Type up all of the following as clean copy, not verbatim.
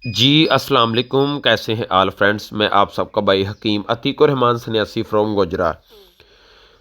जी, अस्सलाम वालेकुम। कैसे हैं ऑल फ्रेंड्स? मैं आप सबका भाई हकीम अतीक रहमान सन्यासी फ्रॉम गुजरा।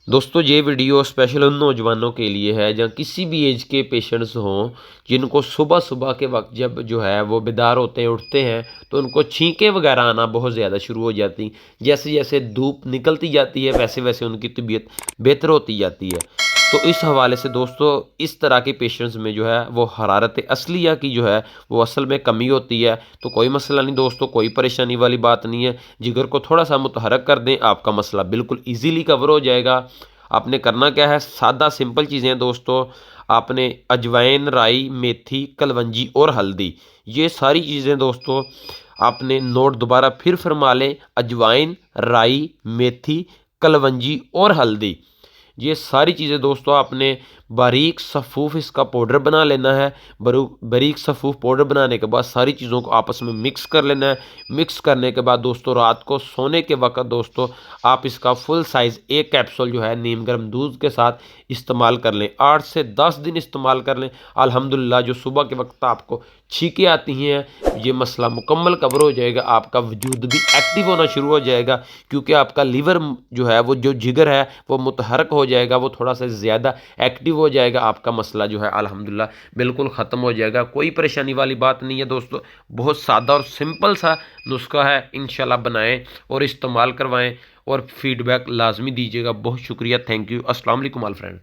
दोस्तों, ये वीडियो स्पेशल उन नौजवानों के लिए है जहाँ किसी भी एज के पेशेंट्स हों, जिनको सुबह सुबह के वक्त जब जो है वो बेदार होते हैं, उठते हैं, तो उनको छींकें वगैरह आना बहुत ज़्यादा शुरू हो जाती। जैसे जैसे धूप निकलती जाती है वैसे वैसे उनकी तबीयत बेहतर होती जाती है। तो इस हवाले से दोस्तों, इस तरह के पेशेंट्स में जो है वो हरारत असलिया की जो है वो असल में कमी होती है। तो कोई मसला नहीं दोस्तों, कोई परेशानी वाली बात नहीं है। जिगर को थोड़ा सा मुतहरक कर दें, आपका मसला बिल्कुल ईजीली कवर हो जाएगा। आपने करना क्या है, सादा सिंपल चीज़ें हैं दोस्तों। आपने अजवाइन, राई, मेथी, कलवंजी और हल्दी, ये सारी चीज़ें दोस्तों आपने नोट दोबारा फिर फरमा लें। अजवाइन, राई, मेथी, कलवंजी और हल्दी, ये सारी चीज़ें दोस्तों आपने बारीक सफ़ूफ इसका पाउडर बना लेना है। बारीक सफ़ूफ पाउडर बनाने के बाद सारी चीज़ों को आपस में मिक्स कर लेना है। मिक्स करने के बाद दोस्तों रात को सोने के वक्त दोस्तों आप इसका फुल साइज़ एक कैप्सूल जो है नीम गर्म दूध के साथ इस्तेमाल कर लें। 8 से 10 दिन इस्तेमाल कर लें। अल्हम्दुलिल्लाह जो सुबह के वक्त आपको छींकें आती हैं, ये मसला मुकम्मल कवर हो जाएगा। आपका वजूद भी एक्टिव होना शुरू हो जाएगा, क्योंकि आपका लीवर जो है वो जो जिगर है वो मुतहरक हो जाएगा, वो थोड़ा सा ज़्यादा एक्टिव हो जाएगा। आपका मसला जो है अल्हम्दुलिल्लाह बिल्कुल ख़त्म हो जाएगा। कोई परेशानी वाली बात नहीं है दोस्तों, बहुत सादा और सिंपल सा नुस्खा है। इंशाल्लाह बनाएं और इस्तेमाल करवाएं और फीडबैक लाजमी दीजिएगा। बहुत शुक्रिया, थैंक यू। अस्सलाम वालेकुम ऑल फ्रेंड।